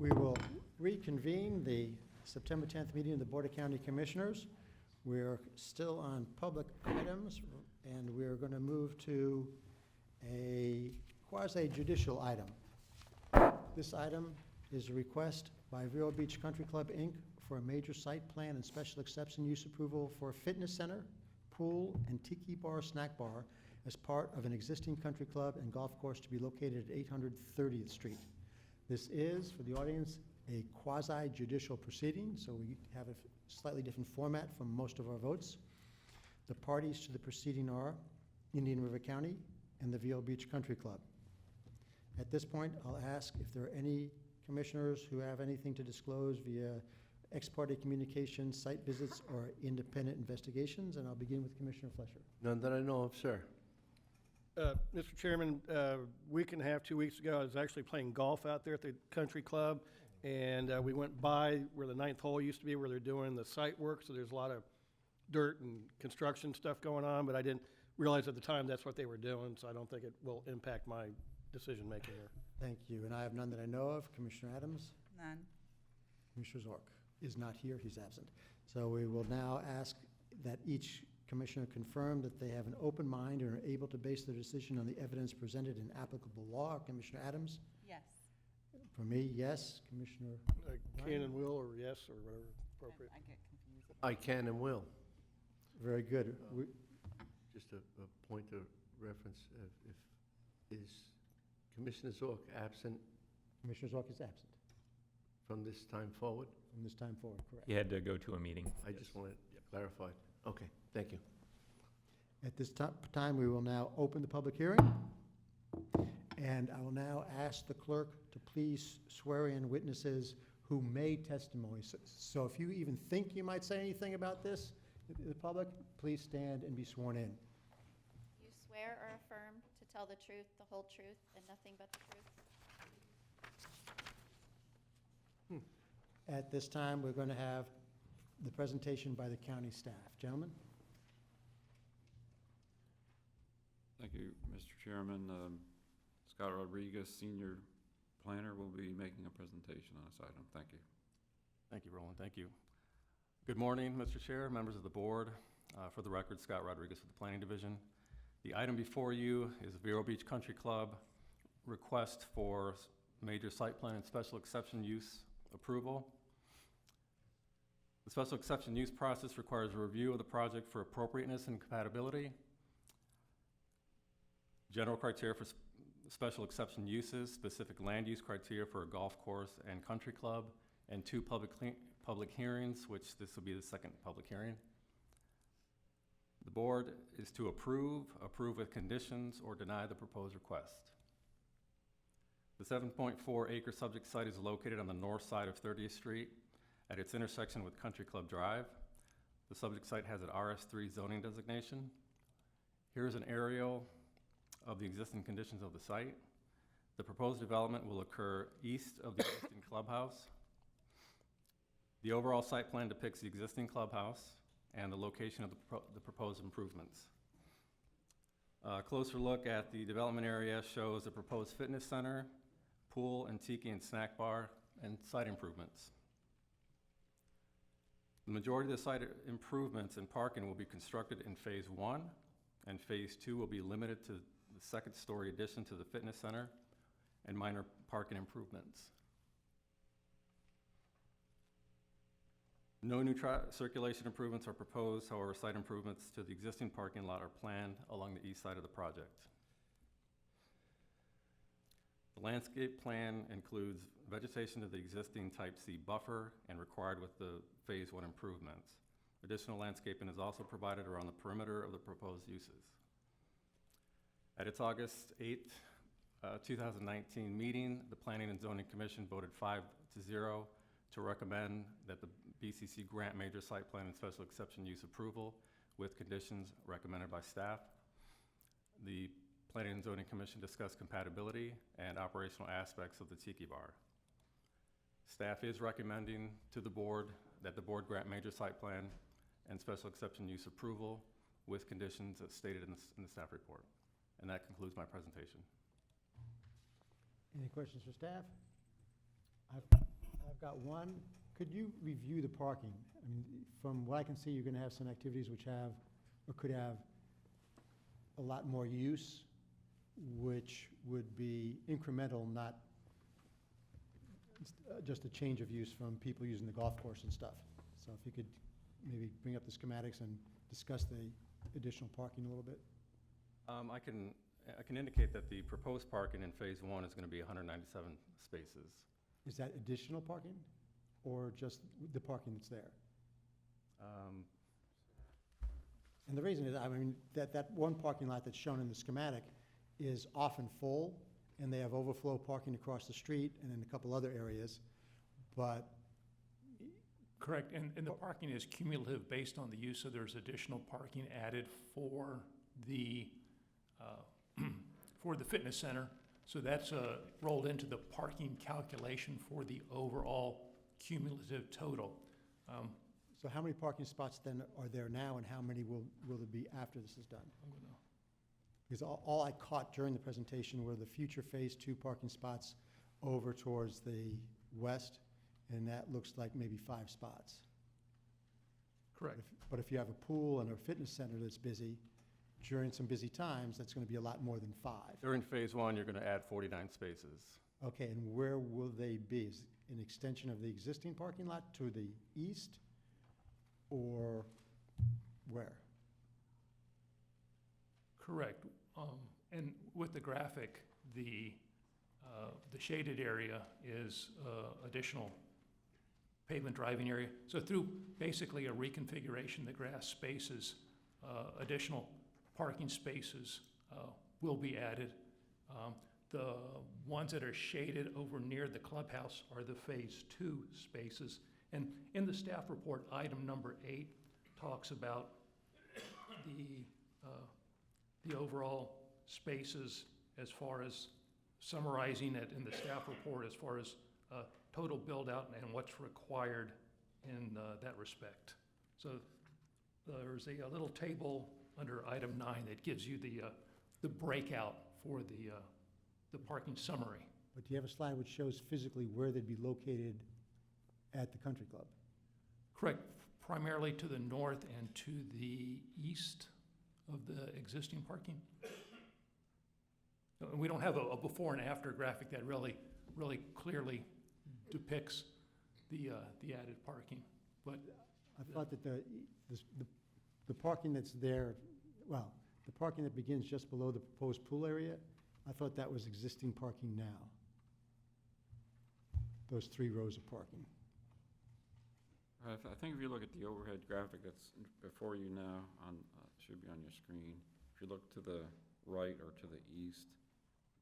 We will reconvene the September 10th meeting of the Board of County Commissioners. We're still on public items, and we're going to move to a quasi-judicial item. This item is a request by Vero Beach Country Club, Inc. for a major site plan and special exception use approval for a fitness center, pool, and tiki bar snack bar as part of an existing country club and golf course to be located at 830th Street. This is, for the audience, a quasi-judicial proceeding, so we have a slightly different format from most of our votes. The parties to the proceeding are Indian River County and the Vero Beach Country Club. At this point, I'll ask if there are any commissioners who have anything to disclose via ex parte communications, site visits, or independent investigations, and I'll begin with Commissioner Fletcher. None that I know of, sir. Mr. Chairman, week and a half, 2 weeks ago, I was actually playing golf out there at the country club, and we went by where the 9th hole used to be, where they're doing the site work, so there's a lot of dirt and construction stuff going on, but I didn't realize at the time that's what they were doing, so I don't think it will impact my decision-making here. Thank you, and I have none that I know of. Commissioner Adams? None. Commissioner Zork is not here, he's absent. So we will now ask that each commissioner confirm that they have an open mind and are able to base their decision on the evidence presented in applicable law. Commissioner Adams? Yes. For me, yes. Commissioner? Can and will, or yes, or whatever appropriate. I get confused. I can and will. Very good. Just a point of reference, is Commissioner Zork absent Commissioner Zork is absent from this time forward? from this time forward, correct? He had to go to a meeting. I just want it clarified. Okay, thank you. At this time, we will now open the public hearing. And I will now ask the clerk to please swear in witnesses who made testimony. So if you even think you might say anything about this in the public, please stand and be sworn in. You swear or affirm to tell the truth, the whole truth, and nothing but the truth? At this time, we're going to have the presentation by the county staff. Gentlemen? Thank you, Mr. Chairman. Scott Rodriguez, Senior Planner, will be making a presentation on this item. Thank you. Thank you, Roland. Thank you. Good morning, Mr. Chair, members of the board. For the record, Scott Rodriguez with the Planning Division. The item before you is Vero Beach Country Club request for major site plan and special exception use approval. The special exception use process requires a review of the project for appropriateness and compatibility, general criteria for special exception uses, specific land use criteria for a golf course and country club, and 2 public hearings, which this will be the second public hearing. The board is to approve with conditions, or deny the proposed request. The 7.4 acre subject site is located on the north side of 30th Street at its intersection with Country Club Drive. The subject site has an RS3 zoning designation. Here's an aerial of the existing conditions of the site. The proposed development will occur east of the existing clubhouse. The overall site plan depicts the existing clubhouse and the location of the proposed improvements. A closer look at the development area shows the proposed fitness center, pool and tiki and snack bar, and site improvements. The majority of the site improvements and parking will be constructed in phase 1, and phase 2 will be limited to the second-story addition to the fitness center and minor parking improvements. No new circulation improvements are proposed, however, site improvements to the existing parking lot are planned along the east side of the project. The landscape plan includes vegetation to the existing Type C buffer and required with the Phase 1 improvements. Additional landscaping is also provided around the perimeter of the proposed uses. At its August 8th, 2019 meeting, the Planning and Zoning Commission voted 5-0 to recommend that the BCC grant major site plan and special exception use approval with conditions recommended by staff. The Planning and Zoning Commission discussed compatibility and operational aspects of the tiki bar. Staff is recommending to the board that the board grant major site plan and special exception use approval with conditions as stated in the staff report. And that concludes my presentation. Any questions for staff? I've got one. Could you review the parking? I mean, from what I can see, you're going to have some activities which have, or could have, a lot more use, which would be incremental, not just a change of use from people using the golf course and stuff. So if you could maybe bring up the schematics and discuss the additional parking a little bit. I can indicate that the proposed parking in Phase 1 is going to be 197 spaces. Is that additional parking or just the parking that's there? And the reason is, I mean, that one parking lot that's shown in the schematic is often full, and they have overflow parking across the street and in a couple other areas, but Correct, and the parking is cumulative based on the use, so there's additional parking added for the, for the fitness center. So that's rolled into the parking calculation for the overall cumulative total. so how many parking spots then are there now, and how many will there be after this is done? I'm gonna- Because all I caught during the presentation were the future Phase 2 parking spots over towards the west, and that looks like maybe 5 spots. Correct. But if you have a pool and a fitness center that's busy, during some busy times, that's going to be a lot more than 5. During Phase 1, you're going to add 49 spaces. Okay, and where will they be? Is it an extension of the existing parking lot to the east, or where? Correct. And with the graphic, the shaded area is additional pavement driving area. So through basically a reconfiguration, the grass spaces, additional parking spaces will be added. The ones that are shaded over near the clubhouse are the Phase 2 spaces. And in the staff report, item number 8 talks about the overall spaces as far as summarizing it in the staff report as far as total build-out and what's required in that respect. So there's a little table under item 9 that gives you the breakout for the parking summary. But do you have a slide which shows physically where they'd be located at the country club? Correct, primarily to the north and to the east of the existing parking. And we don't have a before and after graphic that really clearly depicts the added parking. But I thought that the parking that's there, well, the parking that begins just below the proposed pool area, I thought that was existing parking now. Those 3 rows of parking. I think if you look at the overhead graphic that's before you now, should be on your screen. If you look to the right or to the east,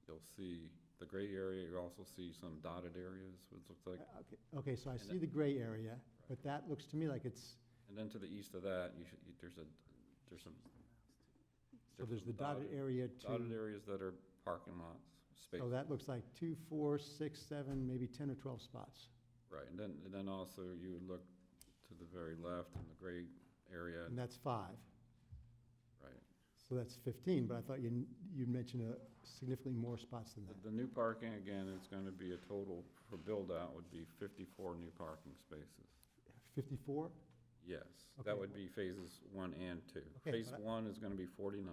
you'll see the gray area. You also see some dotted areas, which looks like, Okay, so I And see the gray area, but that looks to me like it's, and then to the east of that, there's some. so there's the dotted area Dotted to, areas that are parking lots, space. so that looks like 2, 4, 6, 7, maybe 10 or 12 spots. Right, and then also you would look to the very left in the gray area, And that's 5. right. So that's 15, but I thought you'd mentioned significantly more spots than that. The new parking, again, is going to be a total for build-out would be 54 new parking spaces. 54? Yes, Okay. that would be phases 1 and 2. Okay, Phase but 1 is going to be 49,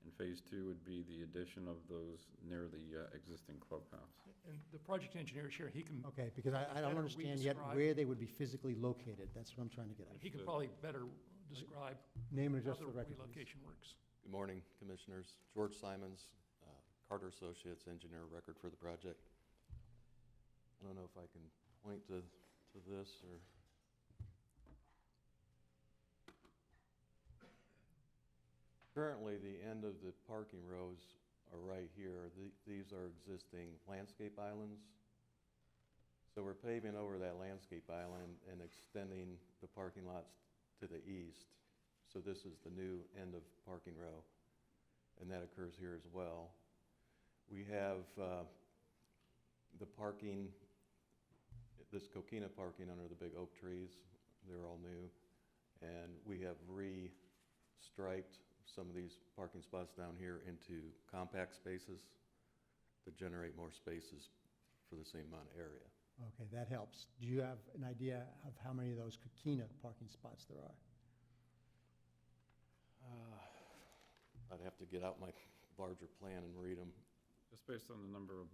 and Phase 2 would be the addition of those near the existing clubhouse. and the project engineer is here, he can, Okay, because I don't Better understand yet re-describe. where they would be physically located. That's what I'm trying to get at. he can probably better describe Name and how address the for the record, please. relocation works. Good morning, Commissioners. George Simons, Carter Associates, engineer of record for the project. I don't know if I can point to this or. Currently, the end of the parking rows are right here. These are existing landscape islands. So we're paving over that landscape island and extending the parking lots to the east. So this is the new end of parking row, and that occurs here as well. We have the parking, this coquina parking under the big oak trees. They're all new. And we have re-striped some of these parking spots down here into compact spaces to generate more spaces for the same amount of area. Okay, that helps. Do you have an idea of how many of those Kekina parking spots there are? I'd have to get out my larger plan and read them. Just based on the number of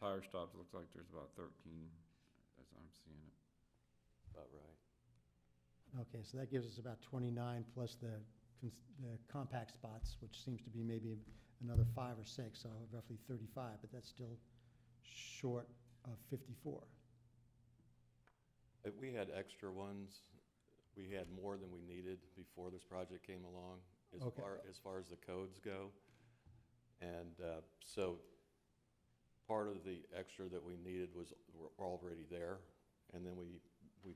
tire stops, it looks like there's about 13, as I'm seeing it. About right. Okay, so that gives us about 29 plus the compact spots, which seems to be maybe another 5 or 6, so roughly 35, but that's still short of 54. If we had extra ones, we had more than we needed before this project came along, Okay. as far as the codes go. And so part of the extra that we needed was were already there, and then we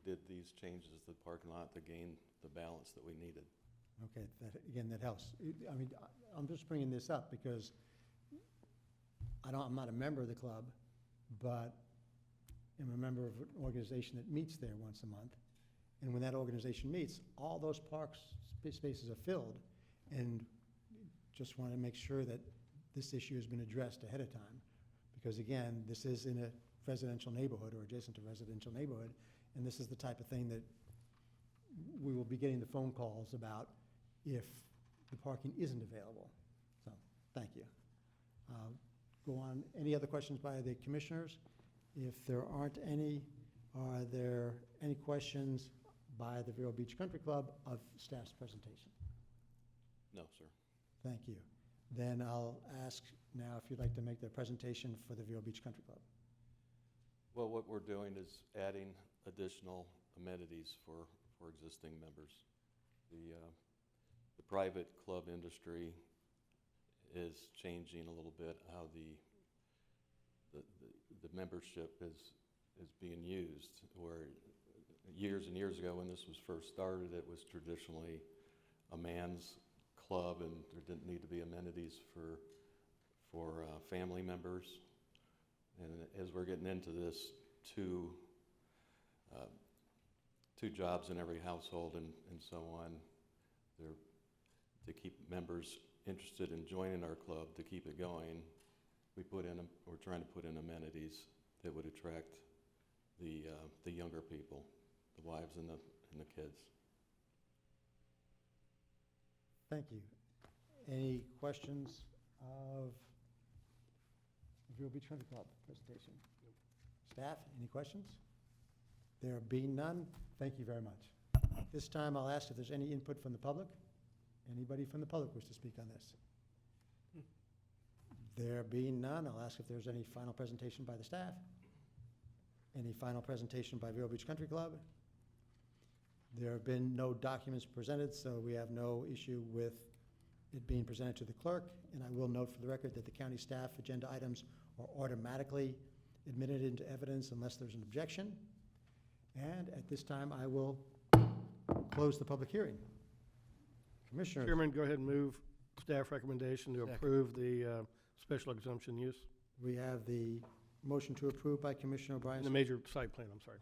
did these changes to the parking lot to gain the balance that we needed. Okay, again, that helps. I mean, I'm just bringing this up because I'm not a member of the club, but I'm a member of an organization that meets there once a month. And when that organization meets, all those spaces are filled. And just want to make sure that this issue has been addressed ahead of time. Because again, this is in a residential neighborhood or adjacent to residential neighborhood. And this is the type of thing that we will be getting the phone calls about if the parking isn't available. So, thank you. Go on. Any other questions by the commissioners? If there aren't any, are there any questions by the Vero Beach Country Club of staff's presentation? No, sir. Thank you. Then I'll ask now if you'd like to make the presentation for the Vero Beach Country Club. Well, what we're doing is adding additional amenities for existing members. The private club industry is changing a little bit how the membership is being used, where years and years ago when this was first started, it was traditionally a man's club and there didn't need to be amenities for family members. And as we're getting into this, two jobs in every household and so on, to keep members interested in joining our club, to keep it going, we're trying to put in amenities that would attract the younger people, the wives and the kids. Thank you. Any questions of the Vero Beach Country Club presentation? Staff, any questions? There being none, thank you very much. This time I'll ask if there's any input from the public. Anybody from the public wish to speak on this? There being none, I'll ask if there's any final presentation by the staff. Any final presentation by Vero Beach Country Club? There have been no documents presented, so we have no issue with it being presented to the clerk. And I will note for the record that the county staff agenda items are automatically admitted into evidence unless there's an objection. And at this time, I will close the public hearing. Commissioners. Chairman, go ahead and move staff recommendation to Second. approve the special exemption use, We have the motion to approve by Commissioner O'Brien. the major site plan, I'm sorry.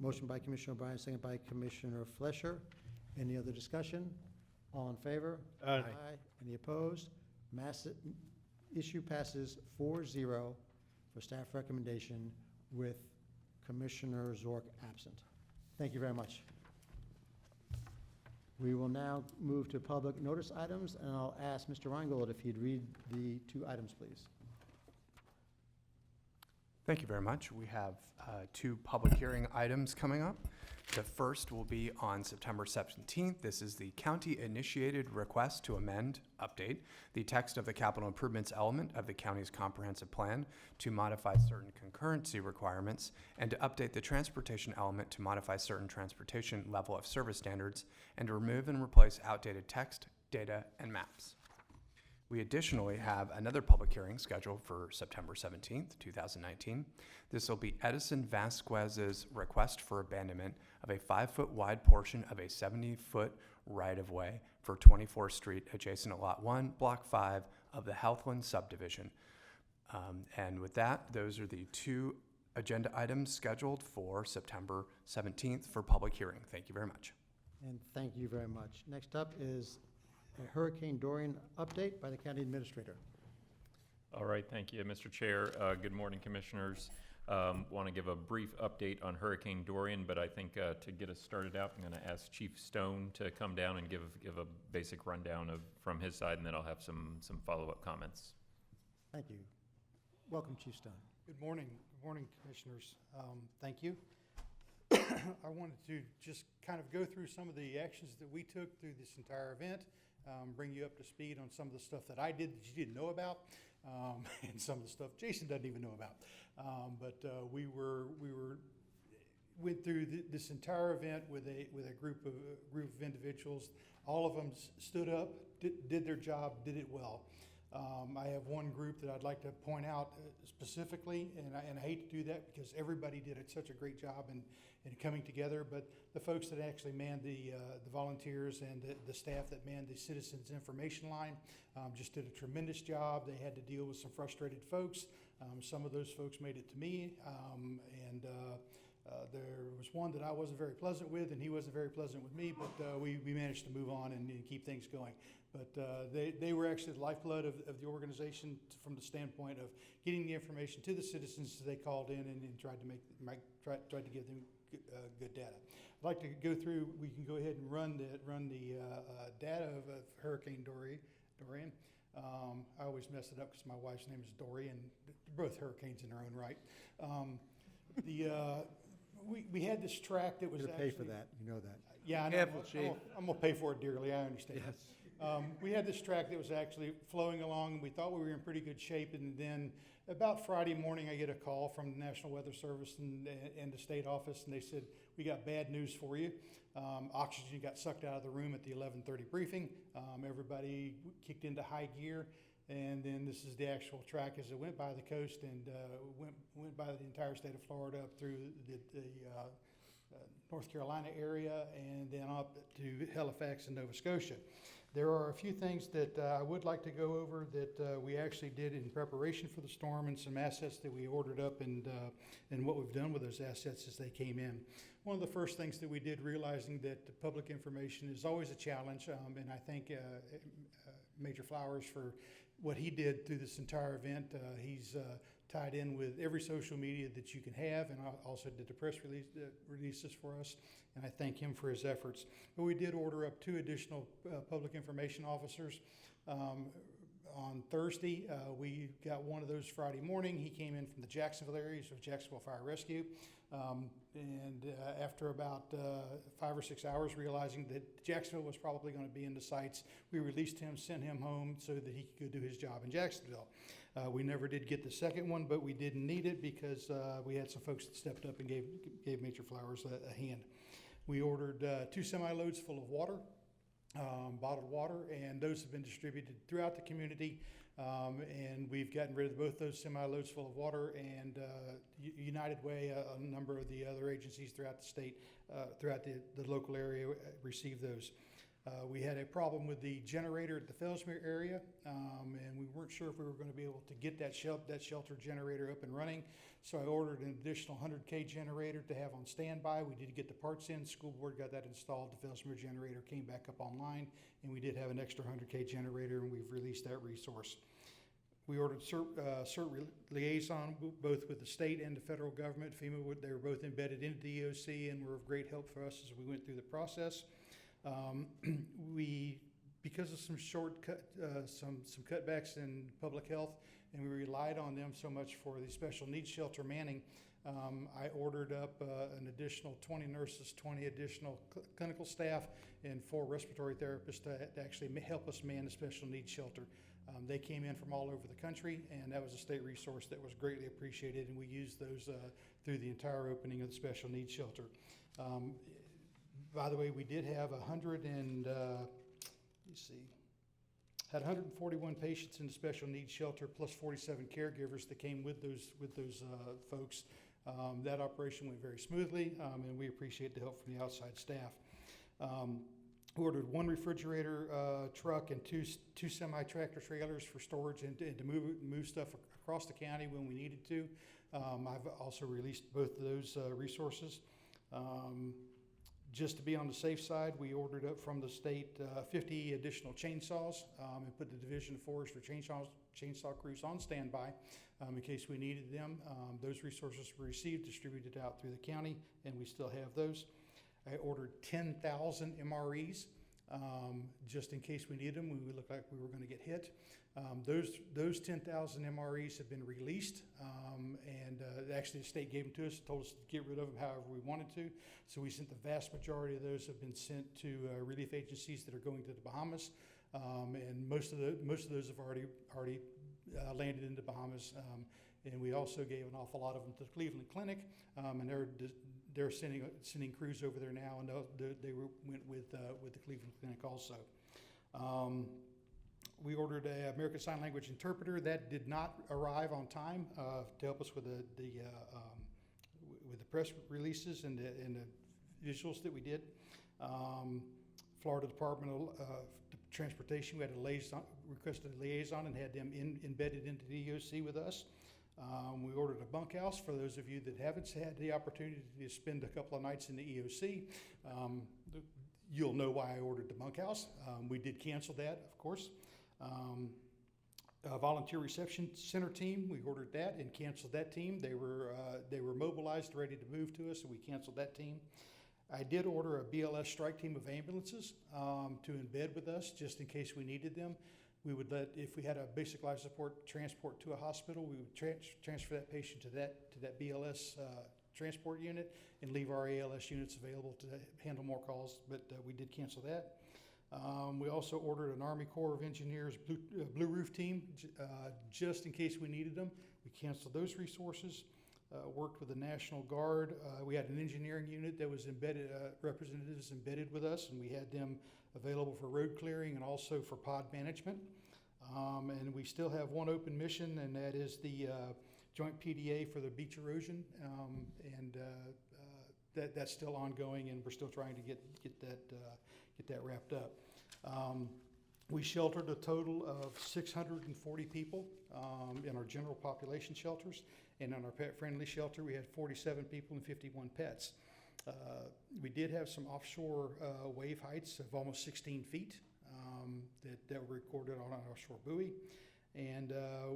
Motion by Commissioner O'Brien, second by Commissioner Flesher. Any other discussion? All in favor? Aye. Any opposed? Issue passes 4-0 for staff recommendation with Commissioner Zork absent. Thank you very much. We will now move to public notice items, and I'll ask Mr. Reingold if he'd read the 2 items, please. Thank you very much. We have 2 public hearing items coming up. The first will be on September 17th. This is the county-initiated request to update the text of the capital improvements element of the county's comprehensive plan to modify certain concurrency requirements and to update the transportation element to modify certain transportation level of service standards and to remove and replace outdated text, data, and maps. We additionally have another public hearing scheduled for September 17th, 2019. This will be Edison Vasquez's request for abandonment of a 5-foot wide portion of a 70-foot right-of-way for 24th Street adjacent to Lot 1, Block 5 of the Healthland subdivision. And with that, those are the 2 agenda items scheduled for September 17th for public hearing. Thank you very much. And thank you very much. Next up is a Hurricane Dorian update by the county administrator. All right, thank you, Mr. Chair. Good morning, Commissioners. Want to give a brief update on Hurricane Dorian, but I think to get us started out, I'm going to ask Chief Stone to come down and give a basic rundown from his side, and then I'll have some follow-up comments. Thank you. Welcome, Chief Stone. Good morning, Commissioners. Thank you. I wanted to just kind of go through some of the actions that we took through this entire event, bring you up to speed on some of the stuff that I did that you didn't know about, and some of the stuff Jason doesn't even know about. We went through this entire event with a group of individuals. All of them stood up, did their job, did it well. I have one group that I'd like to point out specifically, and I hate to do that because everybody did such a great job in coming together, but the folks that actually manned the volunteers and the staff that manned the Citizens Information Line just did a tremendous job. They had to deal with some frustrated folks. Some of those folks made it to me, and there was one that I wasn't very pleasant with, and he wasn't very pleasant with me, but we managed to move on and keep things going. But they were actually the lifeblood of the organization from the standpoint of getting the information to the citizens as they called in and tried to give them good data. I'd like to go through. We can go ahead and run the data of Hurricane Dorian. I always mess it up because my wife's name is Dory, and they're both hurricanes in their own right. We had this track that was You're going to pay for that, you know that. Yeah, I know. Careful, Chief. I'm going to pay for it dearly, I understand. Yes. We had this track that was actually flowing along, and we thought we were in pretty good shape, and then about Friday morning, I get a call from the National Weather Service and the state office, and they said, we got bad news for you. Oxygen got sucked out of the room at the 11:30 briefing. Everybody kicked into high gear, and then this is the actual track as it went by the coast and went by the entire state of Florida up through the North Carolina area and then up to Halifax and Nova Scotia. There are a few things that I would like to go over that we actually did in preparation for the storm, and some assets that we ordered up and what we've done with those assets as they came in. One of the first things that we did, realizing that the public information is always a challenge, and I thank Major Flowers for what he did through this entire event. He's tied in with every social media that you can have, and also did the press releases for us, and I thank him for his efforts. But we did order up 2 additional public information officers. On Thursday, we got one of those Friday morning. He came in from the Jacksonville area, so Jacksonville Fire Rescue. After about 5 or 6 hours, realizing that Jacksonville was probably going to be in the sights, we released him, sent him home so that he could go do his job in Jacksonville. We never did get the second one, but we didn't need it because we had some folks that stepped up and gave Major Flowers a hand. We ordered 2 semi-loads full of water, bottled water, and those have been distributed throughout the community. And we've gotten rid of both those semi-loads full of water, and United Way, a number of the other agencies throughout the state, throughout the local area received those. We had a problem with the generator at the Fellsmere area, and we weren't sure if we were going to be able to get that shelter generator up and running. So I ordered an additional 100K generator to have on standby. We did get the parts in. School board got that installed. The Fellsmere generator came back up online, and we did have an extra 100K generator, and we've released that resource. We ordered CERT liaison, both with the state and the federal government. FEMA, they were both embedded into the EOC and were of great help for us as we went through the process. Because of some some cutbacks in public health, and we relied on them so much for the special needs shelter manning, I ordered up an additional 20 nurses, 20 additional clinical staff, and 4 respiratory therapists to actually help us man the special needs shelter. They came in from all over the country, and that was a state resource that was greatly appreciated, and we used those through the entire opening of the special needs shelter. By the way, we did have 141 patients in the special needs shelter, plus 47 caregivers that came with those folks. That operation went very smoothly, and we appreciate the help from the outside staff. We ordered 1 refrigerator truck and two semi-tractor trailers for storage and to move stuff across the county when we needed to. I've also released both of those resources. Just to be on the safe side, we ordered up from the state 50 additional chainsaws and put the Division of Forestry chainsaw crews on standby in case we needed them. Those resources were received, distributed out through the county, and we still have those. I ordered 10,000 MREs just in case we needed them. We looked like we were going to get hit. Those 10,000 MREs have been released, and actually the state gave them to us, told us to get rid of them however we wanted to. So we sent the vast majority of those have been sent to relief agencies that are going to the Bahamas, and most of those have already landed in the Bahamas. And we also gave an awful lot of them to the Cleveland Clinic, and they're sending crews over there now, and went with the Cleveland Clinic also. We ordered an American Sign Language interpreter. That did not arrive on time to help us with the press releases and the visuals that we did. Florida Department of Transportation, we had requested a liaison and had them embedded into the EOC with us. We ordered a bunkhouse. For those of you that haven't had the opportunity to spend a couple of nights in the EOC, you'll know why I ordered the bunkhouse. We did cancel that, of course. A volunteer reception center team, we ordered that and canceled that team. They were mobilized, ready to move to us, and we canceled that team. I did order a BLS strike team of ambulances to embed with us just in case we needed them. We would if we had a basic life support transport to a hospital, we would transfer that patient to that BLS transport unit and leave our ALS units available to handle more calls, but we did cancel that. We also ordered an Army Corps of Engineers Blue Roof team just in case we needed them. We canceled those resources. Worked with the National Guard. We had an engineering unit that was embedded, representatives embedded with us, and we had them available for road clearing and also for pod management. And we still have one open mission, and that is the joint PDA for the beach erosion, and that's still ongoing, and we're still trying to get that wrapped up. We sheltered a total of 640 people in our general population shelters, and in our pet-friendly shelter, we had 47 people and 51 pets. We did have some offshore wave heights of almost 16 feet that were recorded on an offshore buoy, and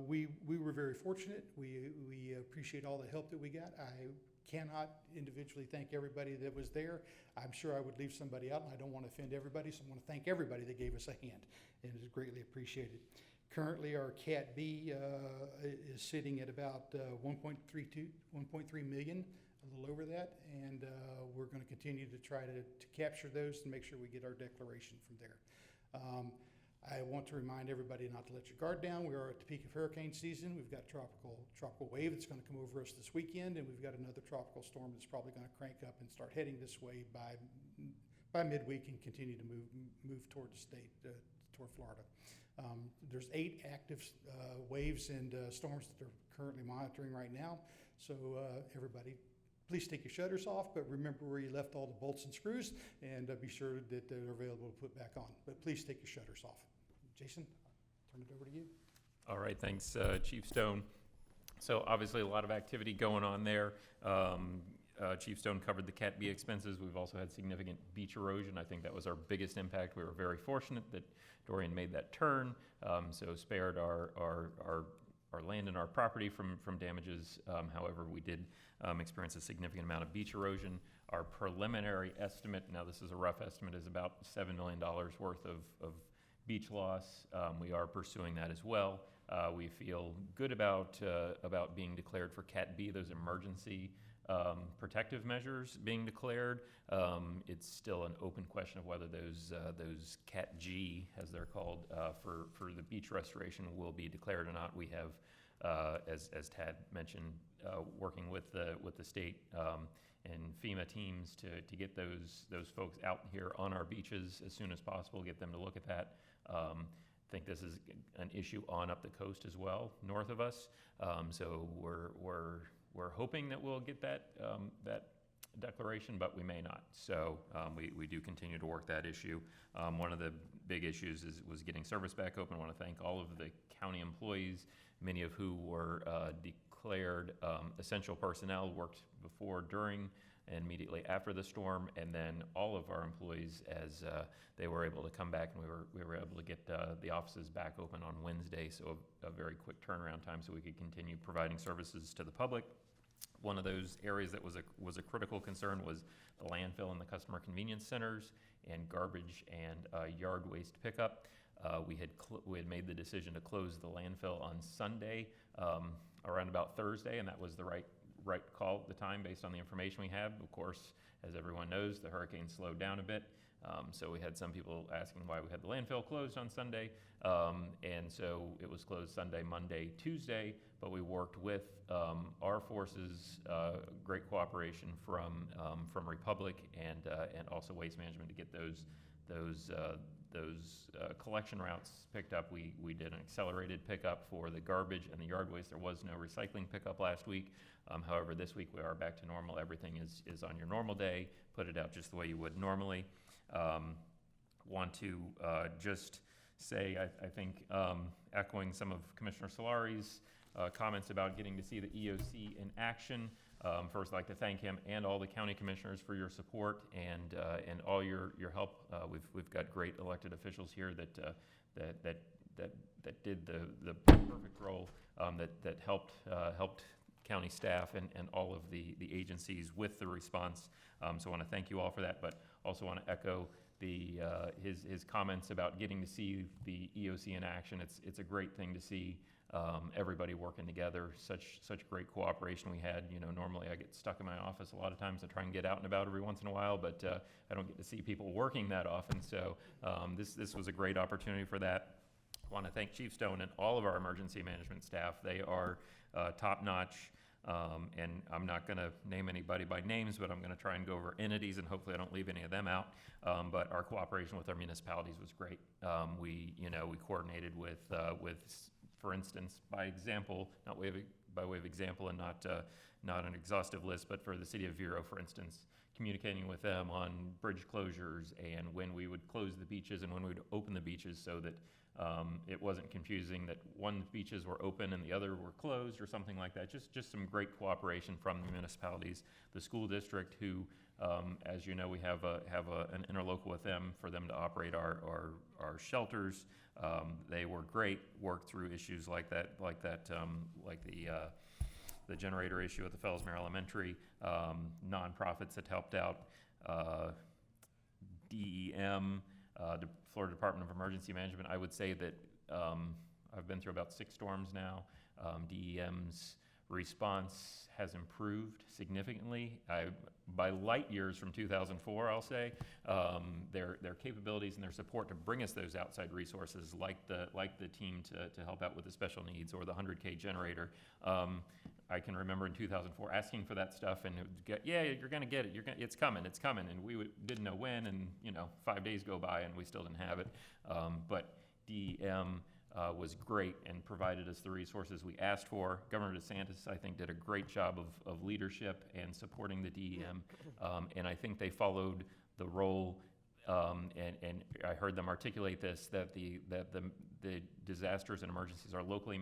we were very fortunate. We appreciate all the help that we got. I cannot individually thank everybody that was there. I'm sure I would leave somebody out, and I don't want to offend everybody, so I want to thank everybody that gave us a hand, and it is greatly appreciated. Currently, our Cat B is sitting at about 1.3 million, a little over that, and we're going to continue to try to capture those and make sure we get our declaration from there. I want to remind everybody not to let your guard down. We are at the peak of hurricane season. We've got tropical wave that's going to come over us this weekend, and we've got another tropical storm that's probably going to crank up and start heading this way by midweek and continue to move toward the state, toward Florida. There's 8 active waves and storms that they're currently monitoring right now. So everybody, please take your shutters off, but remember where you left all the bolts and screws, and be sure that they're available to put back on. But please take your shutters off. Jason, turn it over to you. All right, thanks, Chief Stone. So obviously a lot of activity going on there. Chief Stone covered the Cat B expenses. We've also had significant beach erosion. I think that was our biggest impact. We were very fortunate that Dorian made that turn, so spared our land and our property from damages. However, we did experience a significant amount of beach erosion. Our preliminary estimate, now this is a rough estimate, is about $7 million worth of beach loss. We are pursuing that as well. We feel good about being declared for Cat B, those emergency protective measures being declared. It's still an open question of whether those Cat G, as they're called, for the beach restoration will be declared or not. We have, as Tad mentioned, working with the state and FEMA teams to get those folks out here on our beaches as soon as possible, get them to look at that. I think this is an issue on up the coast as well, north of us. So we're hoping that we'll get that declaration, but we may not. So we do continue to work that issue. One of the big issues was getting service back open. I want to thank all of the county employees, many of who were declared essential personnel, worked before, during and immediately after the storm, and then all of our employees as they were able to come back, and we were able to get the offices back open on Wednesday, so a very quick turnaround time so we could continue providing services to the public. One of those areas that was a critical concern was the landfill and the customer convenience centers and garbage and yard waste pickup. We had made the decision to close the landfill on Sunday around about Thursday, and that was the right call at the time based on the information we had. Of course, as everyone knows, the hurricane slowed down a bit. So we had some people asking why we had the landfill closed on Sunday. And so it was closed Sunday, Monday, Tuesday, but we worked with our forces, great cooperation from Republic and also Waste Management to get those collection routes picked up. We did an accelerated pickup for the garbage and the yard waste. There was no recycling pickup last week. However, this week we are back to normal. Everything is on your normal day. Put it out just the way you would normally. Want to just say, I think, echoing some of Commissioner Solari's comments about getting to see the EOC in action. First, I'd like to thank him and all the county commissioners for your support and all your help. We've got great elected officials here that did the perfect role that helped county staff and all of the agencies with the response. So I want to thank you all for that, but also want to echo his comments about getting to see the EOC in action. It's a great thing to see everybody working together. Such great cooperation we had. You know, normally I get stuck in my office a lot of times. I try and get out and about every once in a while, but I don't get to see people working that often. So this was a great opportunity for that. I want to thank Chief Stone and all of our emergency management staff. They are top notch. And I'm not going to name anybody by names, but I'm going to try and go over entities, and hopefully I don't leave any of them out. But our cooperation with our municipalities was great. We coordinated with, for instance, by example, by way of example, and not an exhaustive list, but for the city of Vero, for instance, communicating with them on bridge closures and when we would close the beaches and when we would open the beaches, so that it wasn't confusing that one beaches were open and the other were closed or something like that. Just some great cooperation from the municipalities. The school district, who, as you know, we have an interlocal with them for them to operate our shelters. They were great. Worked through issues like the generator issue at the Fellsmere Elementary. Nonprofits that helped out. DEM. The Florida Department of Emergency Management. I would say that I've been through about 6 storms now. DEM's response has improved significantly by light years from 2004, I'll say. Their capabilities and their support to bring us those outside resources, like the team to help out with the special needs or the 100K generator. I can remember in 2004 asking for that stuff, and you're going to get it. It's coming, and we didn't know when, and 5 days go by and we still didn't have it. But DEM was great and provided us the resources we asked for. Governor DeSantis, I think, did a great job of leadership and supporting the DEM, and I think they followed the role. And I heard them articulate this, that the disasters and emergencies are locally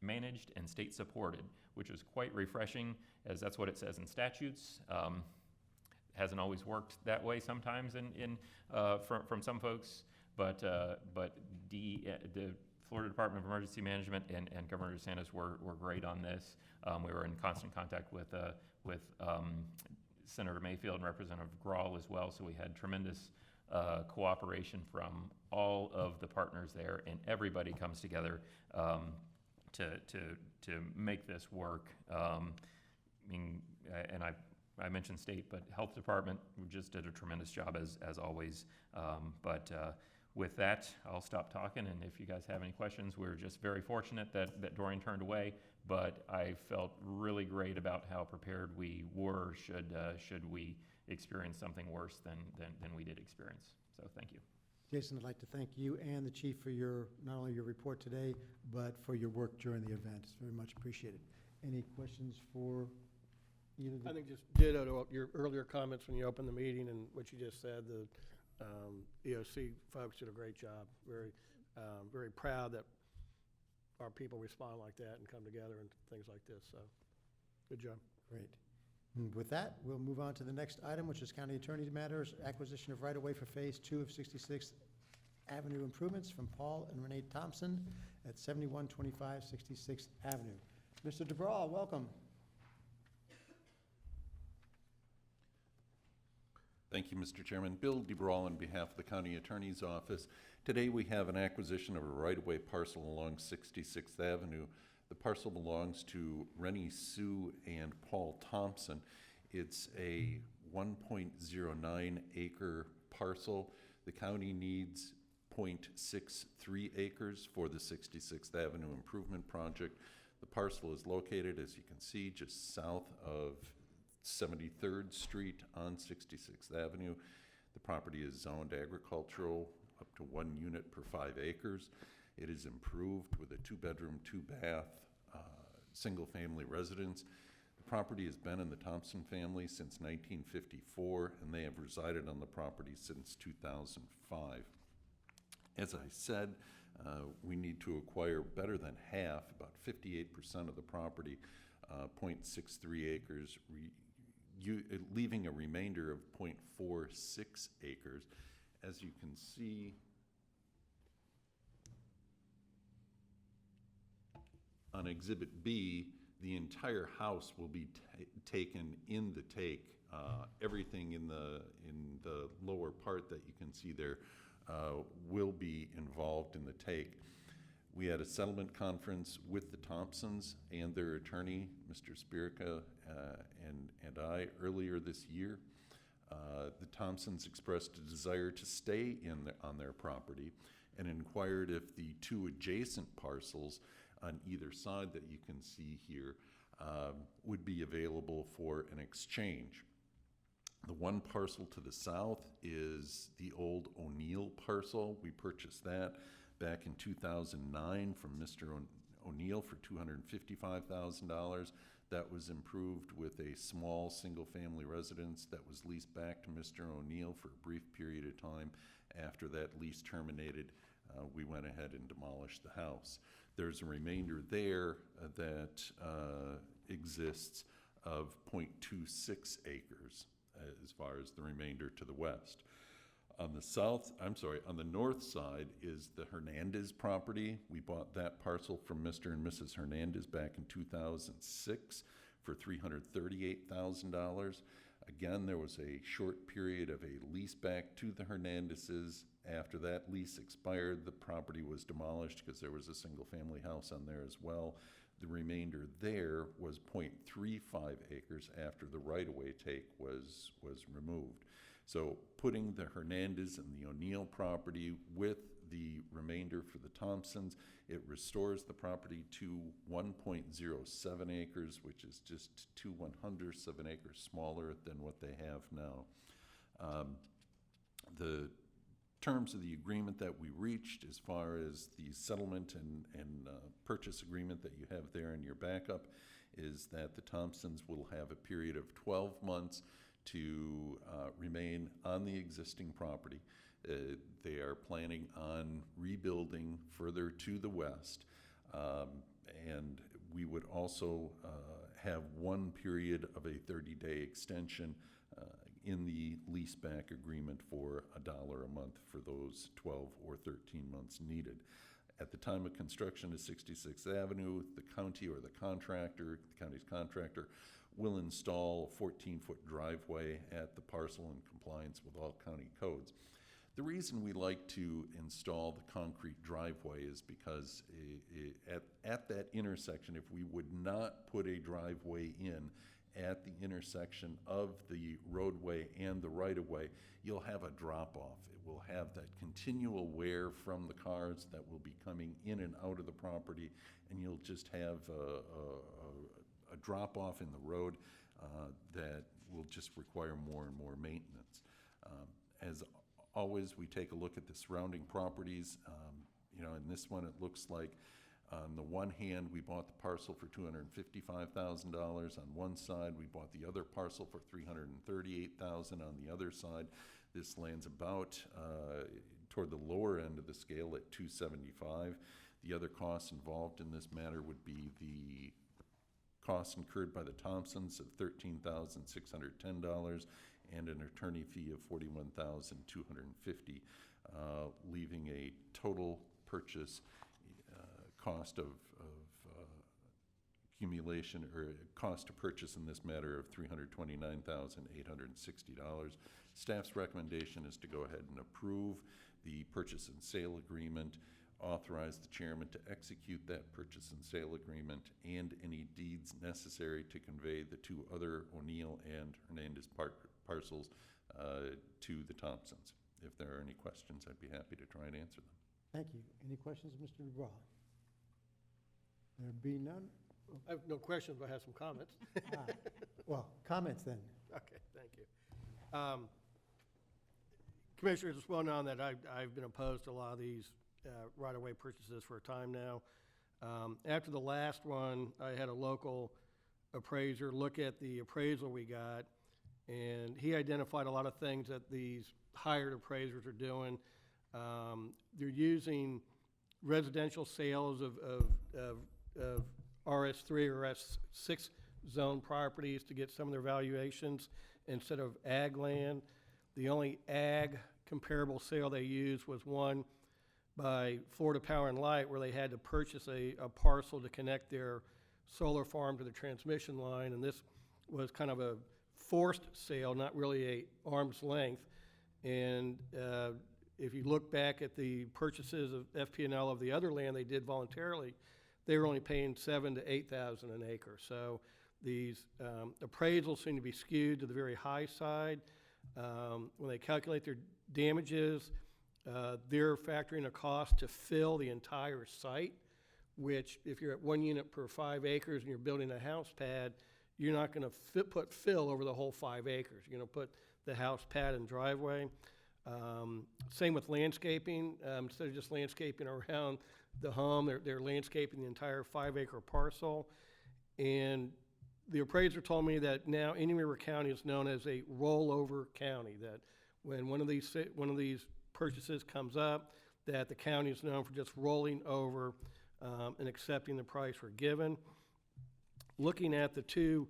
managed and state supported, which is quite refreshing, as that's what it says in statutes. Hasn't always worked that way sometimes from some folks, but the Florida Department of Emergency Management and Governor DeSantis were great on this. We were in constant contact with Senator Mayfield and Representative Grawl as well, so we had tremendous cooperation from all of the partners there, and everybody comes together to make this work. And I mentioned state, but health department just did a tremendous job as always. But with that, I'll stop talking, and if you guys have any questions, we're just very fortunate that Dorian turned away, but I felt really great about how prepared we were should we experience something worse than we did experience. So thank you. Jason, I'd like to thank you and the chief for not only your report today, but for your work during the event. It's very much appreciated. Any questions for either? I think just ditto to your earlier comments when you opened the meeting and what you just said. The EOC folks did a great job. Very proud that our people respond like that and come together and things like this. So good job. Great. And with that, we'll move on to the next item, which is County Attorney's Matters, acquisition of right-of-way for Phase 2 of 66th Avenue improvements from Paul and Renee Thompson at 7125 66th Avenue. Mr. DeBraw, welcome. Thank you, Mr. Chairman. Bill DeBrawl on behalf of the County Attorney's Office. Today we have an acquisition of a right-of-way parcel along 66th Avenue. The parcel belongs to Rennie Sue and Paul Thompson. It's a 1.09 acre parcel. The county needs 0.63 acres for the 66th Avenue Improvement Project. The parcel is located, as you can see, just south of 73rd Street on 66th Avenue. The property is zoned agricultural, up to 1 unit per 5 acres. It is improved with a 2-bedroom, 2-bath, single-family residence. The property has been in the Thompson family since 1954, and they have resided on the property since 2005. As I said, we need to acquire better than half, about 58% of the property, 0.63 acres, leaving a remainder of 0.46 acres. As you can see, on Exhibit B, the entire house will be taken in the take. Everything in the lower part that you can see there will be involved in the take. We had a settlement conference with the Thompsons and their attorney, Mr. Spirica, and I earlier this year. The Thompsons expressed a desire to stay on their property and inquired if the 2 adjacent parcels on either side that you can see here would be available for an exchange. The one parcel to the south is the old O'Neill parcel. We purchased that back in 2009 from Mr. O'Neill for $255,000. That was improved with a small single-family residence that was leased back to Mr. O'Neill for a brief period of time. After that lease terminated, we went ahead and demolished the house. There's a remainder there that exists of 0.26 acres as far as the remainder to the west. On the north side is the Hernandez property. We bought that parcel from Mr. and Mrs. Hernandez back in 2006 for $338,000. Again, there was a short period of a lease back to the Hernandezes. After that lease expired, the property was demolished because there was a single-family house on there as well. The remainder there was 0.35 acres after the right-of-way take was removed. So putting the Hernandez and the O'Neill property with the remainder for the Thompsons, it restores the property to 1.07 acres, which is just 2/100ths of an acre smaller than what they have now. The terms of the agreement that we reached as far as the settlement and purchase agreement that you have there in your backup is that the Thompsons will have a period of 12 months to remain on the existing property. They are planning on rebuilding further to the west, and we would also have one period of a 30-day extension in the leaseback agreement for $1 a month for those 12 or 13 months needed. At the time of construction of 66th Avenue, the county or the county's contractor, will install a 14-foot driveway at the parcel in compliance with all county codes. The reason we like to install the concrete driveway is because at that intersection, if we would not put a driveway in at the intersection of the roadway and the right-of-way, you'll have a drop-off. It will have that continual wear from the cars that will be coming in and out of the property, and you'll just have a drop-off in the road that will just require more and more maintenance. As always, we take a look at the surrounding properties. In this one, it looks like on the one hand, we bought the parcel for $255,000 on one side. We bought the other parcel for $338,000 on the other side. This lands about toward the lower end of the scale at $275,000. The other costs involved in this matter would be the costs incurred by the Thompsons of $13,610 and an attorney fee of $41,250, leaving a total purchase cost of accumulation or cost to purchase in this matter of $329,860. Staff's recommendation is to go ahead and approve the purchase and sale agreement, authorize the chairman to execute that purchase and sale agreement and any deeds necessary to convey the two other O'Neill and Hernandez parcels to the Thompsons. If there are any questions, I'd be happy to try and answer them. Thank you. Any questions, Mr. Dubois? There be none? I have no questions, but I have some comments. Well, comments then. Okay, thank you. Commissioners, it's well known that I've been opposed to a lot of these right-of-way purchases for a time now. After the last one, I had a local appraiser look at the appraisal we got, and he identified a lot of things that these hired appraisers are doing. They're using residential sales of RS3 or S6 zone properties to get some of their valuations instead of ag land. The only ag comparable sale they used was one by Florida Power and Light, where they had to purchase a parcel to connect their solar farm to the transmission line, and this was kind of a forced sale, not really a arm's length. And if you look back at the purchases of FP&L of the other land they did voluntarily, they were only paying $7,000 to $8,000 an acre. So these appraisals seem to be skewed to the very high side. When they calculate their damages, they're factoring a cost to fill the entire site, which if you're at 1 unit per 5 acres and you're building a house pad, you're not going to put fill over the whole 5 acres. You're going to put the house pad and driveway. Same with landscaping. Instead of just landscaping around the home, they're landscaping the entire 5-acre parcel. And the appraiser told me that now Indian River County is known as a rollover county, that when one of these purchases comes up, that the county is known for just rolling over and accepting the price we're given. Looking at the two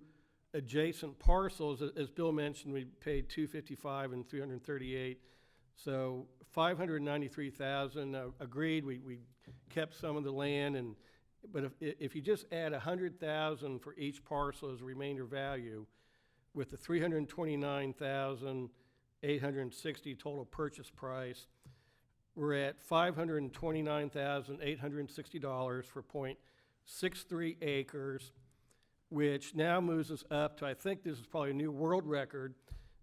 adjacent parcels, as Bill mentioned, we paid $255 and $338, so $593,000. Agreed, we kept some of the land, but if you just add $100,000 for each parcel as a remainder value, with the $329,860 total purchase price, we're at $529,860 for 0.63 acres, which now moves us up to, I think this is probably a new world record,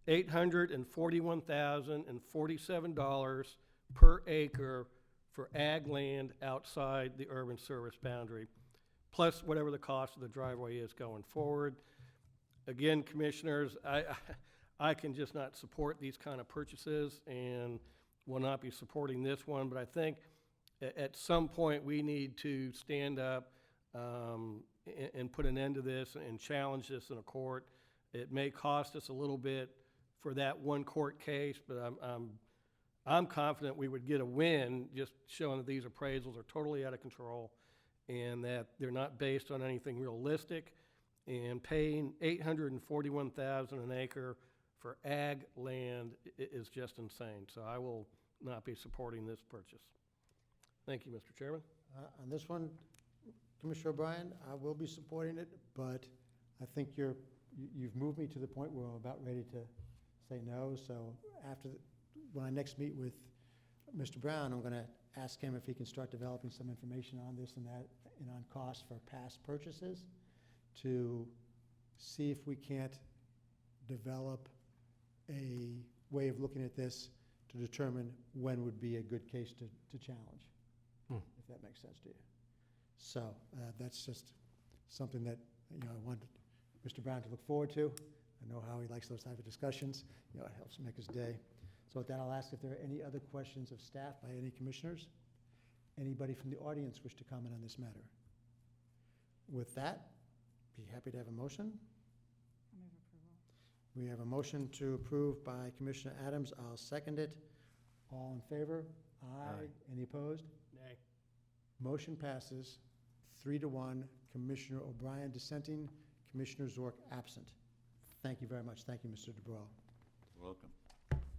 $841,047 per acre for ag land outside the urban service boundary, plus whatever the cost of the driveway is going forward. Again, commissioners, I can just not support these kind of purchases and will not be supporting this one, but I think at some point we need to stand up and put an end to this and challenge this in a court. It may cost us a little bit for that one court case, but I'm confident we would get a win just showing that these appraisals are totally out of control and that they're not based on anything realistic, and paying $841,000 an acre for ag land is just insane. So I will not be supporting this purchase. Thank you, Mr. Chairman. On this one, Commissioner O'Brien, I will be supporting it, but I think you've moved me to the point where I'm about ready to say no. So when I next meet with Mr. Brown, I'm going to ask him if he can start developing some information on this and that, and on costs for past purchases, to see if we can't develop a way of looking at this to determine when would be a good case to challenge, if that makes sense to you. So that's just something that I want Mr. Brown to look forward to. I know how he likes those type of discussions. It helps make his day. So with that, I'll ask if there are any other questions of staff by any commissioners. Anybody from the audience wish to comment on this matter? With that, be happy to have a motion. I move approval. We have a motion to approve by Commissioner Adams. I'll second it. All in favor? Aye. Aye. Any opposed? Nay. Motion passes 3-1, Commissioner O'Brien dissenting, Commissioner Zork absent. Thank you very much. Thank you, Mr. DeBro. Welcome.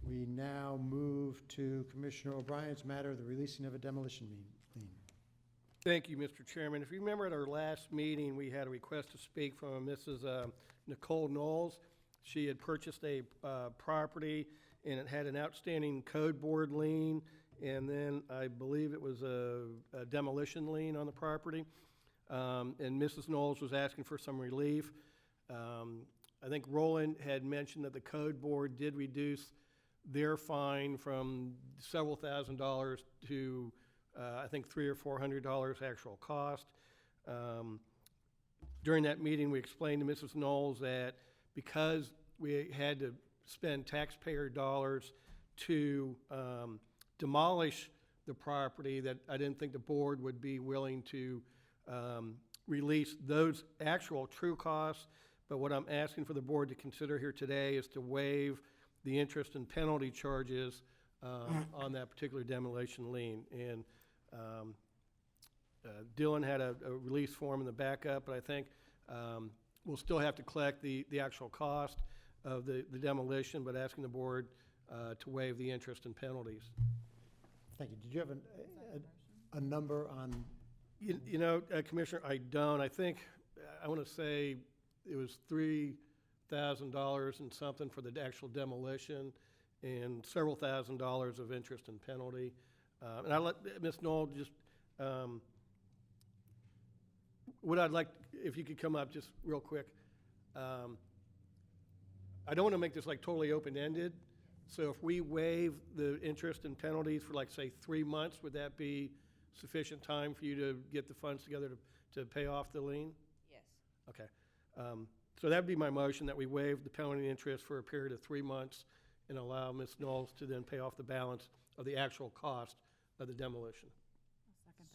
We now move to Commissioner O'Brien's matter of the releasing of a demolition lien. Thank you, Mr. Chairman. If you remember at our last meeting, we had a request to speak from Mrs. Nicole Knowles. She had purchased a property, and it had an outstanding code board lien, and then I believe it was a demolition lien on the property. And Mrs. Knowles was asking for some relief. I think Roland had mentioned that the code board did reduce their fine from several $1,000s to, I think, $300 or $400 actual cost. During that meeting, we explained to Mrs. Knowles that because we had to spend taxpayer dollars to demolish the property, that I didn't think the board would be willing to release those actual true costs. But what I'm asking for the board to consider here today is to waive the interest and penalty charges on that particular demolition lien. And Dylan had a release form in the backup, but I think we'll still have to collect the actual cost of the demolition, but asking the board to waive the interest and penalties. Thank you. Did you have a number on? You know, Commissioner, I don't. I think, I want to say it was $3,000 and something for the actual demolition and several $1,000s of interest and penalty. And I let Ms. Knoll just, what I'd like, if you could come up just real quick. I don't want to make this like totally open-ended. So if we waive the interest and penalties for like, say, 3 months, would that be sufficient time for you to get the funds together to pay off the lien? Yes. Okay. So that'd be my motion, that we waive the penalty and interest for a period of 3 months and allow Ms. Knowles to then pay off the balance of the actual cost of the demolition.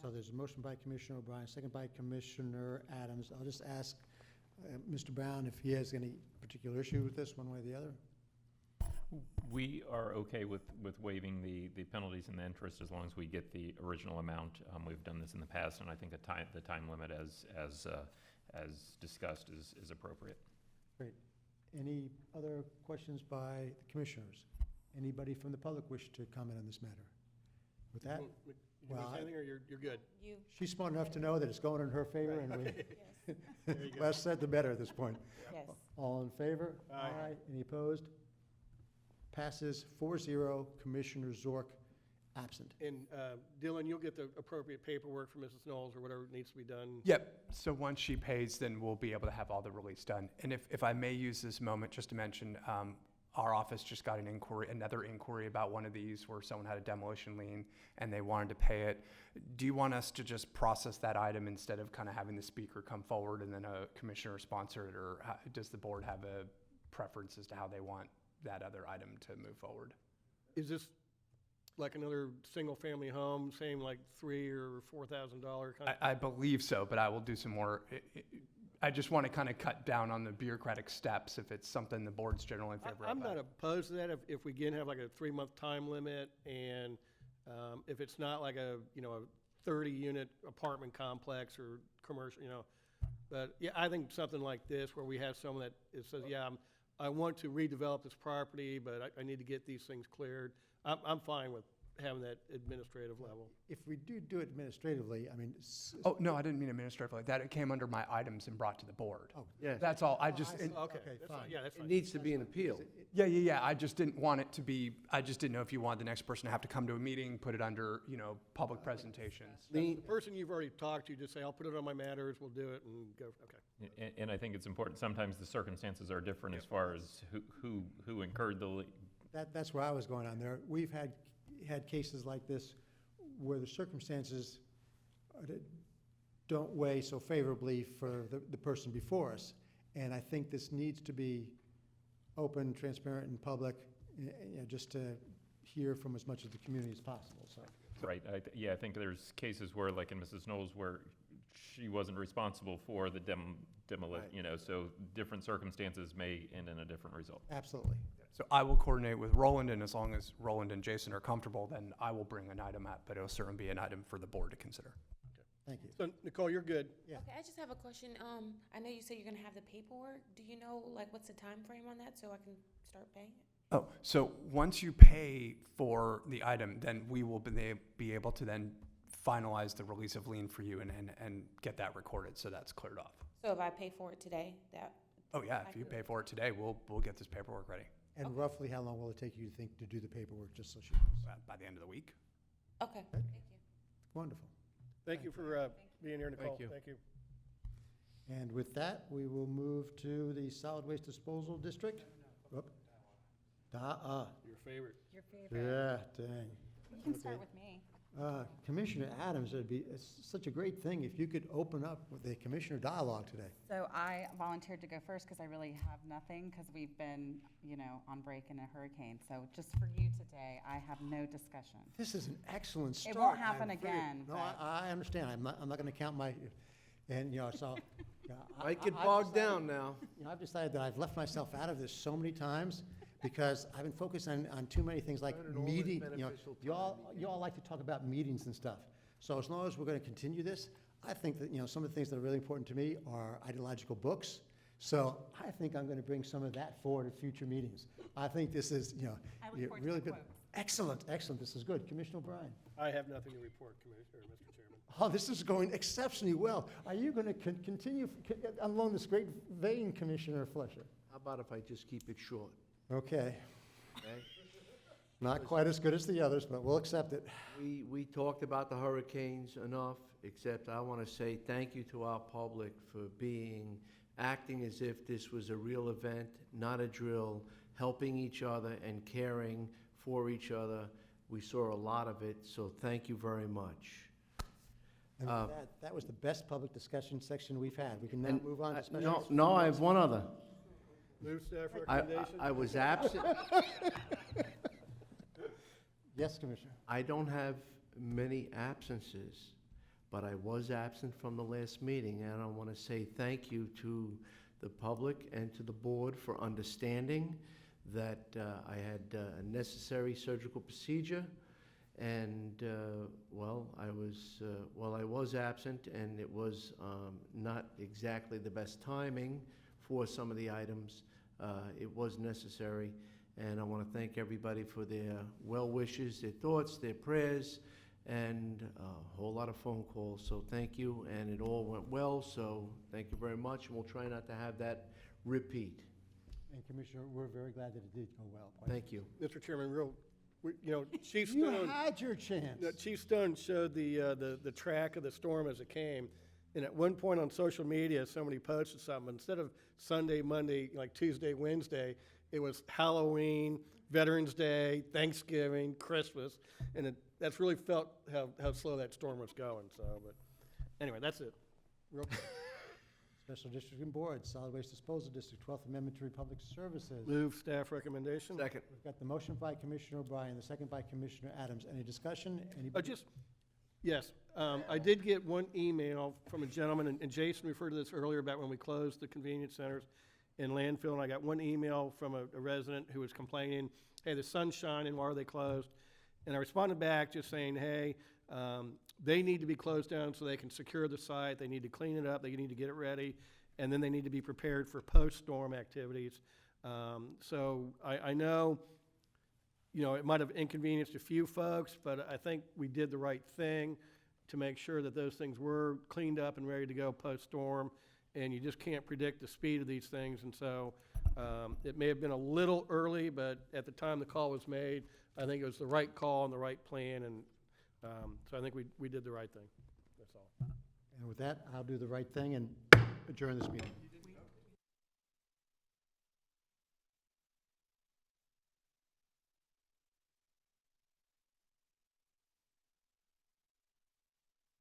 So there's a motion by Commissioner O'Brien, second by Commissioner Adams. I'll just ask Mr. Brown if he has any particular issue with this, one way or the other. We are okay with waiving the penalties and the interest as long as we get the original amount. We've done this in the past, and I think the time limit as discussed is appropriate. Great. Any other questions by the commissioners? Anybody from the public wish to comment on this matter? With that, Did you want to say anything, or you're good? You, she's smart enough to know that it's going in her favor, and we, yes, There you go. less said the better at this point. yes. All in favor? Aye. Any opposed? Passes 4-0, Commissioner Zork absent. And Dylan, you'll get the appropriate paperwork from Mrs. Knowles or whatever needs to be done. Yep, so once she pays, then we'll be able to have all the release done. And if I may use this moment just to mention, our office just got another inquiry about one of these where someone had a demolition lien and they wanted to pay it. Do you want us to just process that item instead of kind of having the speaker come forward and then a commissioner sponsor it, or does the board have a preference as to how they want that other item to move forward? Is this like another single-family home, same like $3,000 or $4,000 kind of? I believe so, but I will do some more. I just want to kind of cut down on the bureaucratic steps if it's something the board's generally in favor of. I'm not opposed to that if we again have like a 3-month time limit, and if it's not like a 30-unit apartment complex or commercial, But yeah, I think something like this where we have someone that says, yeah, I want to redevelop this property, but I need to get these things cleared. I'm fine with having that administrative level. If we do it administratively, I mean. Oh, no, I didn't mean administrative like that. It came under my items and brought to the board. Oh, Yes, That's all. I Oh, just, I see. it- Okay, Okay, that's fine. fine. Yeah, that's it fine. needs to be an appeal. yeah. I just didn't want it to be, I just didn't know if you wanted the next person to have to come to a meeting, put it under, public presentations. The person you've already talked to, just say, I'll put it on my matters, we'll do it, and go, okay. And I think it's important, sometimes the circumstances are different as far as who incurred the, That's where I was going on there. We've had cases like this where the circumstances don't weigh so favorably for the person before us. And I think this needs to be open, transparent, and public, just to hear from as much of the community as possible, so. right, I think there's cases where, like in Mrs. Knowles, where she wasn't responsible for the demolition, so different circumstances may end in a different result. Absolutely. So I will coordinate with Roland, and as long as Roland and Jason are comfortable, then I will bring an item up, but it'll certainly be an item for the board to consider. Thank you. So Nicole, you're good. Yeah. Okay, I just have a question. I know you said you're gonna have the paperwork. Do you know, like, what's the time frame on that so I can start paying it? Oh, so once you pay for the item, then we will be able to then finalize the release of lien for you and get that recorded, so that's cleared off. So if I pay for it today, that, Oh, yeah, if you pay for it today, we'll get this paperwork ready And roughly how long will it take you to think to do the paperwork, just so she knows? by the end of the week. okay, thank you. Wonderful. Thank you for being here, Nicole. you. Thank you. And with that, we will move to the Solid Waste Disposal District. Whoop. Your favorite. Your favorite. Yeah, dang. You can start with me. Commissioner Adams, it's such a great thing if you could open up with the commissioner dialogue today. So I volunteered to go first because I really have nothing because we've been, on break in a hurricane. So just for you today, I have no discussion. This is an excellent start. It won't happen I'm very- again, No, but- I understand. I'm not going to count my, and, so. yeah, Might get I've bogged decided- down now. I've decided that I've left myself out of this so many times because I've been focused on too many things like Learned all this meeting, beneficial you all time. like to talk about meetings and stuff. So as long as we're going to continue this, I think that, some of the things that are really important to me are ideological books. So I think I'm going to bring some of that forward at future meetings. I think this is, I look forward to really the good. quotes. Excellent, excellent. This is good. Commissioner O'Brien. I have nothing to report, Commissioner, Mr. Chairman. Oh, this is going exceptionally well. Are you going to continue along this great vein, Commissioner Fletcher? How about if I just keep it short, Okay. okay? Not quite as good as the others, but we'll accept it. We talked about the hurricanes enough, except I want to say thank you to our public for acting as if this was a real event, not a drill, helping each other and caring for each other. We saw a lot of it, so thank you very much. And with that was the best public discussion section we've had. We can now And, move on to special. No, no, I have one other. Move staff I recommendation. was absent. Yes, Commissioner. I don't have many absences, but I was absent from the last meeting, and I want to say thank you to the public and to the board for understanding that I had a necessary surgical procedure, and, I was absent, and it was not exactly the best timing for some of the items. It was necessary. And I want to thank everybody for their well wishes, their thoughts, their prayers, and a whole lot of phone calls. So thank you, and it all went well, so thank you very much, and we'll try not to have that repeat. And Commissioner, we're very glad that it did go well. Thank you. Mr. Chairman, Chief You Stone. had your chance. No, Chief Stone showed the track of the storm as it came, and at one point on social media, somebody posted something. Instead of Sunday, Monday, like Tuesday, Wednesday, it was Halloween, Veterans Day, Thanksgiving, Christmas, and that's really felt how slow that storm was going. So, but anyway, that's it. Real quick. Special District and Board, Solid Waste Disposal District, 12th Amendment to Republic Services. Move staff recommendation. Second. We've got the motion by Commissioner O'Brien, the second by Commissioner Adams. Any discussion? Anybody? Yes, I did get one email from a gentleman, and Jason referred to this earlier about when we closed the convenience centers in landfill, and I got one email from a resident who was complaining, hey, the sun's shining, why are they closed? And I responded back just saying, hey, they need to be closed down so they can secure the site, they need to clean it up, they need to get it ready, and then they need to be prepared for post-storm activities. So I know, it might have inconvenienced a few folks, but I think we did the right thing to make sure that those things were cleaned up and ready to go post-storm. And you just can't predict the speed of these things. And so it may have been a little early, but at the time the call was made, I think it was the right call and the right plan. And so I think we did the right thing. That's all. And with that, I'll do the right thing and adjourn this meeting.